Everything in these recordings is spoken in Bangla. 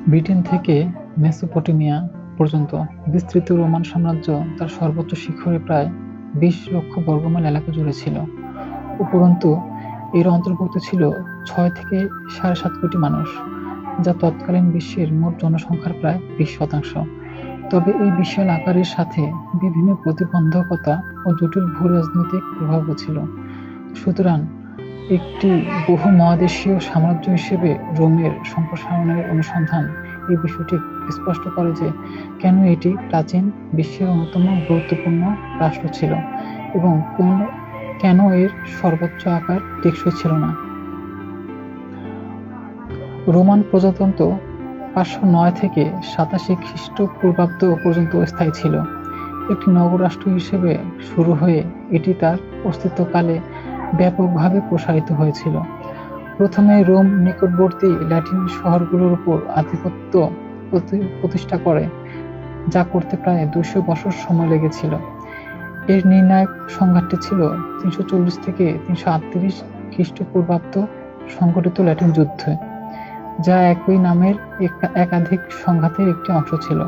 ব্রিটেন থেকে মেসোপটেমিয়া পর্যন্ত বিস্তৃত রোমান সাম্রাজ্য তার সর্বোচ্চ শিখরে প্রায় ২০ লক্ষ বর্গমাইল এলাকা জুড়ে ছিল। উপরন্তু এর অন্তর্ভুক্ত ছিল ৬ থেকে ৭.৫ কোটি মানুষ, যা তৎকালীন বিশ্বের মোট জনসংখ্যার প্রায় ২০%। তবে এই বিশাল আকারের সাথে বিভিন্ন প্রতিবন্ধকতা ও জটিল ভূ-রাজনৈতিক প্রভাবও ছিল। সুতরাং একটি বহু-মহাদেশীয় সাম্রাজ্য হিসেবে রোমের সম্প্রসারণের অনুসন্ধান এই বিষয়টি স্পষ্ট করে যে কেন এটি প্রাচীন বিশ্বের অন্যতম গুরুত্বপূর্ণ রাষ্ট্র ছিল এবং কেন এর সর্বোচ্চ আকার টেকসই ছিল না। রোমান প্রজাতন্ত্র ৫০৯ থেকে ৮৭ খ্রিস্টপূর্বাব্দ পর্যন্ত স্থায়ী ছিল। একটি নগর-রাষ্ট্র হিসেবে শুরু হয়ে এটি তার অস্তিত্বকালে ব্যাপকভাবে প্রসারিত হয়েছিল। প্রথমে রোম নিকটবর্তী ল্যাটিন শহরগুলোর উপর আধিপত্য প্রতিষ্ঠা করে, যা করতে প্রায় ২০০ বছর সময় লেগেছিল। এর নির্ণায়ক সংঘাতটি ছিল ৩৪০ থেকে ৩৩৮ খ্রিস্টপূর্বাব্দ সংঘটিত ল্যাটিন যুদ্ধ, যা একই নামের একাধিক সংঘাতের একটি অংশ ছিল,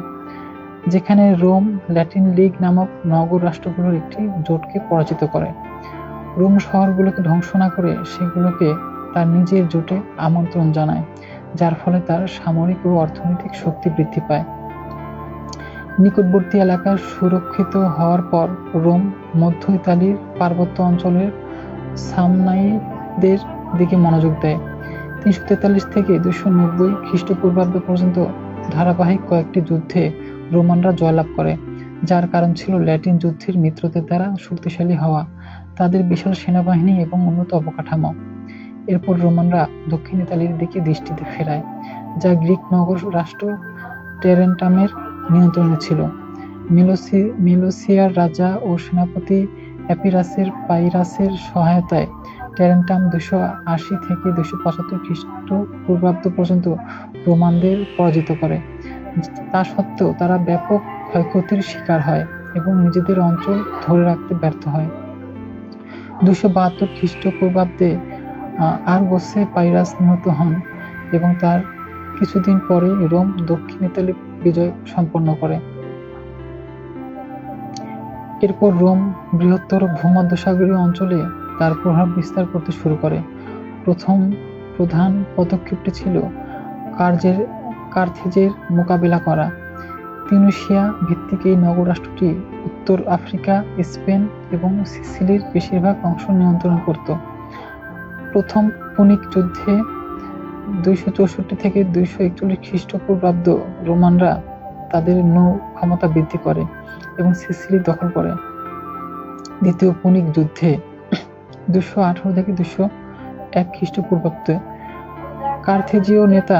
যেখানে রোম ল্যাটিন লীগ নামক নগর রাষ্ট্রগুলোর একটি জোটকে পরাজিত করে। রোম শহরগুলোকে ধ্বংস না করে সেগুলোকে তার নিজের জোটে আমন্ত্রণ জানায়, যার ফলে তার সামরিক ও অর্থনৈতিক শক্তি বৃদ্ধি পায়। নিকটবর্তী এলাকা সুরক্ষিত হওয়ার পর রোম মধ্য ইতালির পার্বত্য অঞ্চলের সামনাইদের দিকে মনোযোগ দেয়। ৩৪৩ থেকে ২৯০ খ্রিস্টপূর্বাব্দ পর্যন্ত ধারাবাহিক কয়েকটি যুদ্ধে রোমানরা জয়লাভ করে, যার কারণ ছিল ল্যাটিন যুদ্ধের মিত্রদের দ্বারা শক্তিশালী হওয়া, তাদের বিশাল সেনাবাহিনী এবং উন্নত অবকাঠামো। এরপর রোমানরা দক্ষিণ ইতালির দিকে দৃষ্টি ফেরায়, যা গ্রিক নগর রাষ্ট্র টেরেন্টামের নিয়ন্ত্রণে ছিল। মিলোসিয়ার রাজা ও সেনাপতি পাইরাসের সহায়তায় টেরেন্টাম ২৮০ থেকে ২৭৫ খ্রিস্টপূর্বাব্দ পর্যন্ত রোমানদের পরাজিত করে। তা সত্ত্বেও তারা ব্যাপক ক্ষয়ক্ষতির শিকার হয় এবং নিজেদের অঞ্চল ধরে রাখতে ব্যর্থ হয়। ২৭২ খ্রিস্টপূর্বাব্দে আরগোসে পাইরাস নিহত হন এবং তার কিছুদিন পরে রোম দক্ষিণ ইতালি বিজয় সম্পন্ন করে। এরপর রোম বৃহত্তর ভূমধ্যসাগরীয় অঞ্চলে তার প্রভাব বিস্তার করতে শুরু করে। প্রথম প্রধান পদক্ষেপটি ছিল কার্থেজের মোকাবেলা করা। তিউনিসিয়া ভিত্তিক এই নগর রাষ্ট্রটি উত্তর আফ্রিকা, স্পেন এবং সিসিলির বেশিরভাগ অংশ নিয়ন্ত্রণ করত। প্রথম পুনিক যুদ্ধে ২৬৪ থেকে ২৪১ খ্রিস্টপূর্বাব্দ রোমানরা তাদের নৌ ক্ষমতা বৃদ্ধি করে এবং সিসিলি দখল করে। দ্বিতীয় পুনিক যুদ্ধে ২১৮ থেকে ২০১ খ্রিস্টপূর্বাব্দে কার্থেজীয় নেতা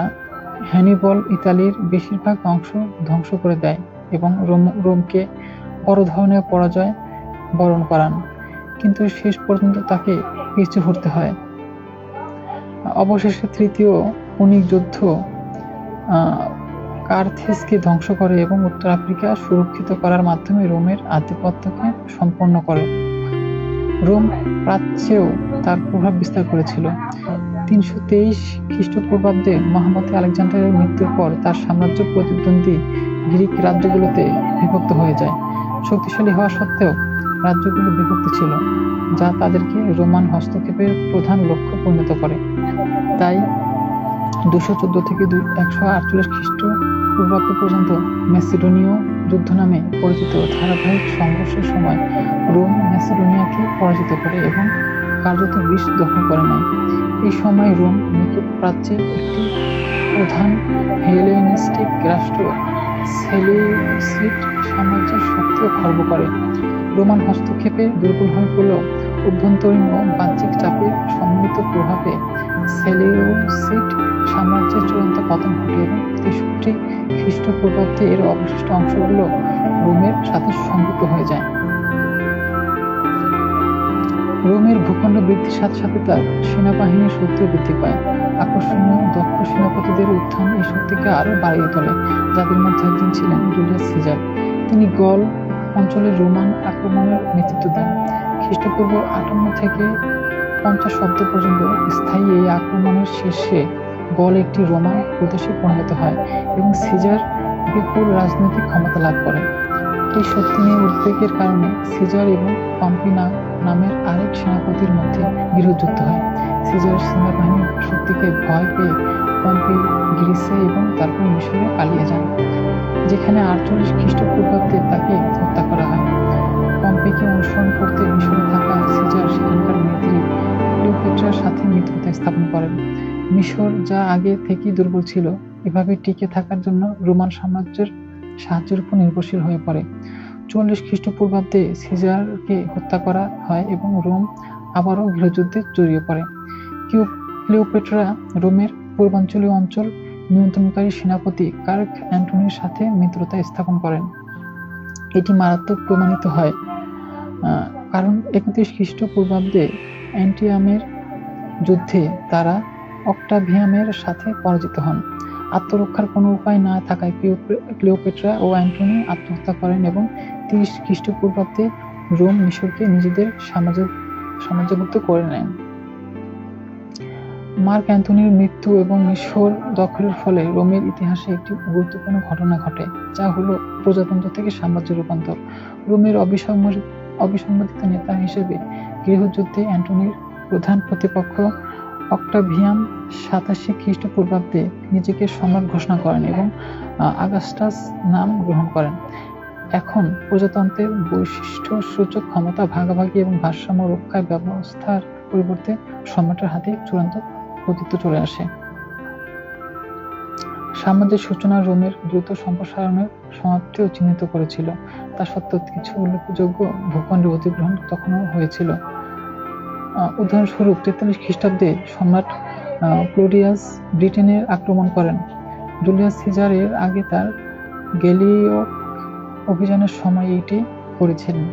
হ্যানিবল ইতালির বেশিরভাগ অংশ ধ্বংস করে দেয় এবং রোমকে বড় ধরনের পরাজয় বরণ করান, কিন্তু শেষ পর্যন্ত তাকে পিছু হটতে হয়। অবশেষে তৃতীয় পুনিক যুদ্ধ কার্থেজকে ধ্বংস করে এবং উত্তর আফ্রিকা সুরক্ষিত করার মাধ্যমে রোমের আধিপত্যকে সম্পন্ন করে। রোম প্রাচ্যেও তার প্রভাব বিস্তার করেছিল। ৩২৩ খ্রিস্টপূর্বাব্দে মহামতি আলেকজান্ডারের মৃত্যুর পর তার সাম্রাজ্য প্রতিদ্বন্দ্বী গ্রিক রাজ্যগুলোতে বিভক্ত হয়ে যায়। শক্তিশালী হওয়া সত্ত্বেও রাজ্যগুলো বিভক্ত ছিল, যা তাদেরকে রোমান হস্তক্ষেপের প্রধান লক্ষ্য পরিণত করে। তাই ২১৪ থেকে ১৪৮ খ্রিস্টপূর্বাব্দ পর্যন্ত ম্যাসিডোনীয় যুদ্ধ নামে পরিচিত ধারাবাহিক সংঘর্ষের সময় রোম ম্যাসিডোনিয়াকে পরাজিত করে এবং কার্যত গ্রিস দখল করে নেয়। এই সময় রোম নিকট প্রাচ্যের একটি প্রধান হেলেনিস্টিক রাষ্ট্র সেলিউসিড সাম্রাজ্যের শক্তিও খর্ব করে। রোমান হস্তক্ষেপে দুর্বল হয়ে পড়লেও অভ্যন্তরীণ ও বাহ্যিক চাপের সম্মিলিত প্রভাবে সেলিউসিড সাম্রাজ্যের চূড়ান্ত পতন ঘটে এবং ৬৩ খ্রিস্টপূর্বাব্দে এর অবশিষ্ট অংশগুলো রোমের সাথে সংযুক্ত হয়ে যায়। রোমের ভূখণ্ড বৃদ্ধির সাথে সাথে তার সেনাবাহিনীর শক্তিও বৃদ্ধি পায়। আকর্ষণীয় দক্ষ সেনাপতিদের উত্থান এই শক্তিকে আরও বাড়িয়ে তোলে, যাদের মধ্যে একজন ছিলেন জুলিয়াস সিজার। তিনি গল অঞ্চলের রোমান আক্রমণের নেতৃত্ব দেন। খ্রিস্টপূর্ব ৫৮ থেকে ৫০ পর্যন্ত স্থায়ী এই আক্রমণের শীর্ষে গল একটি রোমান প্রদেশে পরিণত হয় এবং সিজার বিপুল রাজনৈতিক ক্ষমতা লাভ করে। এই শক্তি নিয়ে উদ্বেগের কারণে সিজার এবং পম্পি নামের আরেক সেনাপতির মধ্যে গৃহযুদ্ধ হয়। সিজারের সেনাবাহিনীর শক্তিকে ভয় পেয়ে পম্পি গ্রিসে এবং তারপর মিশরে পালিয়ে যান, যেখানে 48 খ্রিস্টপূর্বাব্দে তাকে হত্যা করা হয়। পম্পিকে অনুসরণ করতে মিশরে থাকা সিজার সেখানকার নেত্রী ক্লিওপেট্রার সাথে মিত্রতা স্থাপন করেন। মিশর, যা আগে থেকেই দুর্বল ছিল, এভাবে টিকে থাকার জন্য রোমান সাম্রাজ্যের সাহায্যের উপর নির্ভরশীল হয়ে পড়ে। 40 খ্রিস্টপূর্বাব্দে সিজারকে হত্যা করা হয় এবং রোম আবারও গৃহযুদ্ধে জড়িয়ে পড়ে। ক্লিওপেট্রা রোমের পূর্বাঞ্চলীয় অঞ্চল নিয়ন্ত্রণকারী সেনাপতি মার্ক অ্যান্টনির সাথে মিত্রতা স্থাপন করেন। এটি মারাত্মক প্রমাণিত হয়, কারণ 31 খ্রিস্টপূর্বাব্দে অ্যান্টিয়ামের যুদ্ধে তারা অক্টাভিয়ানের সাথে পরাজিত হন। আত্মরক্ষার কোনো উপায় না থাকায় ক্লিওপেট্রা ও অ্যান্টনি আত্মহত্যা করেন এবং 30 খ্রিস্টপূর্বাব্দে রোম মিশরকে নিজেদের সাম্রাজ্যভুক্ত করে নেন। মার্ক অ্যান্টনির মৃত্যু এবং মিশর দখলের ফলে রোমের ইতিহাসে একটি গুরুত্বপূর্ণ ঘটনা ঘটে, যা হলো প্রজাতন্ত্র থেকে সাম্রাজ্য রূপান্তর। রোমের অবিসম্বাদিত নেতা হিসেবে গৃহযুদ্ধে অ্যান্টনির প্রধান প্রতিপক্ষ অক্টাভিয়ান 87 খ্রিস্টপূর্বাব্দে নিজেকে সম্রাট ঘোষণা করেন এবং আগাস্টাস নাম গ্রহণ করেন। এখন প্রজাতন্ত্রের বৈশিষ্ট্যসূচক ক্ষমতা ভাগাভাগি এবং ভারসাম্য রক্ষার ব্যবস্থার পরিবর্তে সম্রাটের হাতে চূড়ান্ত কর্তৃত্ব চলে আসে। সাম্রাজ্যের সূচনা রোমের দ্রুত সম্প্রসারণের সমাপ্তিও চিহ্নিত করেছিল। তা সত্ত্বেও কিছু উল্লেখযোগ্য ভূখণ্ডের অধিগ্রহণ তখনও হয়েছিল। উদাহরণস্বরূপ 43 খ্রিস্টাব্দে সম্রাট ক্লোডিয়াস ব্রিটেনের আক্রমণ করেন। জুলিয়াস সিজার এর আগে তার গ্যালিয় অভিযানের সময় এটি করেছিলেন,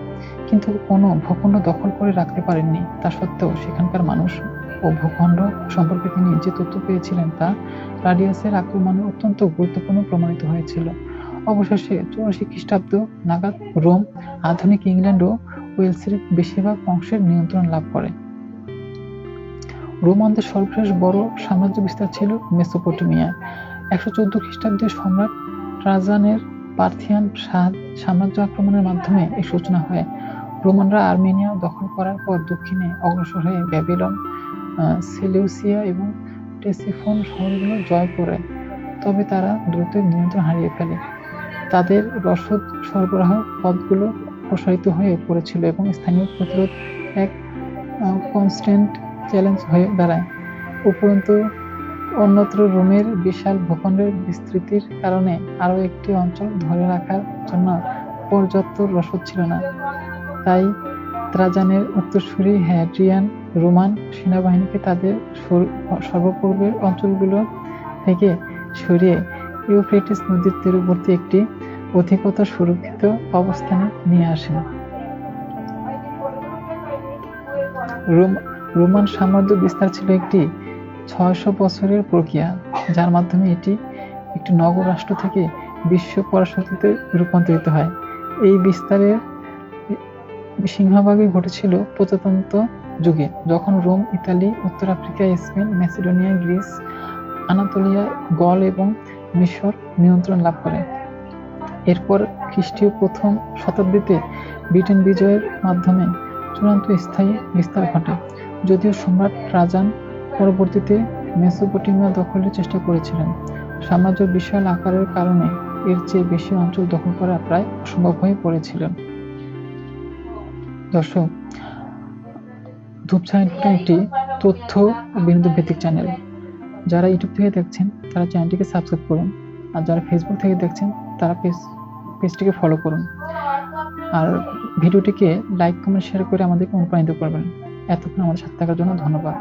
কিন্তু কোনো ভূখণ্ড দখল করে রাখতে পারেননি। তা সত্ত্বেও সেখানকার মানুষ ও ভূখণ্ড সম্পর্কে তিনি যে তথ্য পেয়েছিলেন তা ক্লাডিয়াসের আক্রমণে অত্যন্ত গুরুত্বপূর্ণ প্রমাণিত হয়েছিল। অবশেষে 84 খ্রিস্টাব্দ নাগাদ রোম আধুনিক ইংল্যান্ড ও ওয়েলসের বেশিরভাগ অংশের নিয়ন্ত্রণ লাভ করে। রোমানদের সর্বশেষ বড় সাম্রাজ্য বিস্তার ছিল মেসোপটেমিয়ায়। 114 খ্রিস্টাব্দে সম্রাট ট্রাজানের পার্থিয়ান সাম্রাজ্য আক্রমণের মাধ্যমে এই সূচনা হয়। রোমানরা আর্মেনিয়া দখল করার পর দক্ষিণে অগ্রসর হয়ে ব্যাবিলন, সেলেউসিয়া এবং টেসিফোন শহরগুলো জয় করে, তবে তারা দ্রুত নিয়ন্ত্রণ হারিয়ে ফেলে। তাদের রসদ সরবরাহ পথগুলো প্রসারিত হয়ে পড়েছিল এবং স্থানীয় প্রতিরোধ এক কনস্ট্যান্ট চ্যালেঞ্জ হয়ে দাঁড়ায়। উপরন্তু অন্যত্র রোমের বিশাল ভূখণ্ডের বিস্তৃতির কারণে আরও একটি অঞ্চল ধরে রাখার জন্য পর্যাপ্ত রসদ ছিল না। তাই ট্রাজানের উত্তরসূরি হ্যাড্রিয়ান রোমান সেনাবাহিনীকে তাদের সর্বপূর্বের অঞ্চলগুলো থেকে সরিয়ে ইউফ্রেটিস নদীর তীরবর্তী একটি অধিকতর সুরক্ষিত অবস্থানে নিয়ে আসেন। রোমান সাম্রাজ্য বিস্তার ছিল একটি 600 বছরের প্রক্রিয়া, যার মাধ্যমে এটি একটি নগর রাষ্ট্র থেকে বিশ্ব পরাশক্তিতে রূপান্তরিত হয়। এই বিস্তারের সিংহভাগই ঘটেছিল প্রজাতন্ত্র যুগে, যখন রোম ইতালি, উত্তর Africa, Spain, Macedonia, Greece, Anatolia, Gaul এবং মিশর নিয়ন্ত্রণ লাভ করে। এরপর খ্রিস্টীয় প্রথম শতাব্দীতে ব্রিটেন বিজয়ের মাধ্যমে চূড়ান্ত স্থায়ী বিস্তার ঘটে। যদিও সম্রাট ট্রাজান পরবর্তীতে মেসোপটেমিয়া দখলের চেষ্টা করেছিলেন, সাম্রাজ্যের বিশাল আকারের কারণে এর চেয়ে বেশি অঞ্চল দখল করা প্রায় অসম্ভব হয়ে পড়েছিল। দর্শক, ধূপছায়া একটি তথ্য ও বিনোদন ভিত্তিক চ্যানেল। যারা ইউটিউব থেকে দেখছেন তারা চ্যানেলটিকে সাবস্ক্রাইব করুন, আর যারা ফেসবুক থেকে দেখছেন তারা পেজটিকে ফলো করুন, আর ভিডিওটিকে লাইক, কমেন্ট, শেয়ার করে আমাদেরকে অনুপ্রাণিত করবেন। এতক্ষণ আমাদের সাথে থাকার জন্য ধন্যবাদ।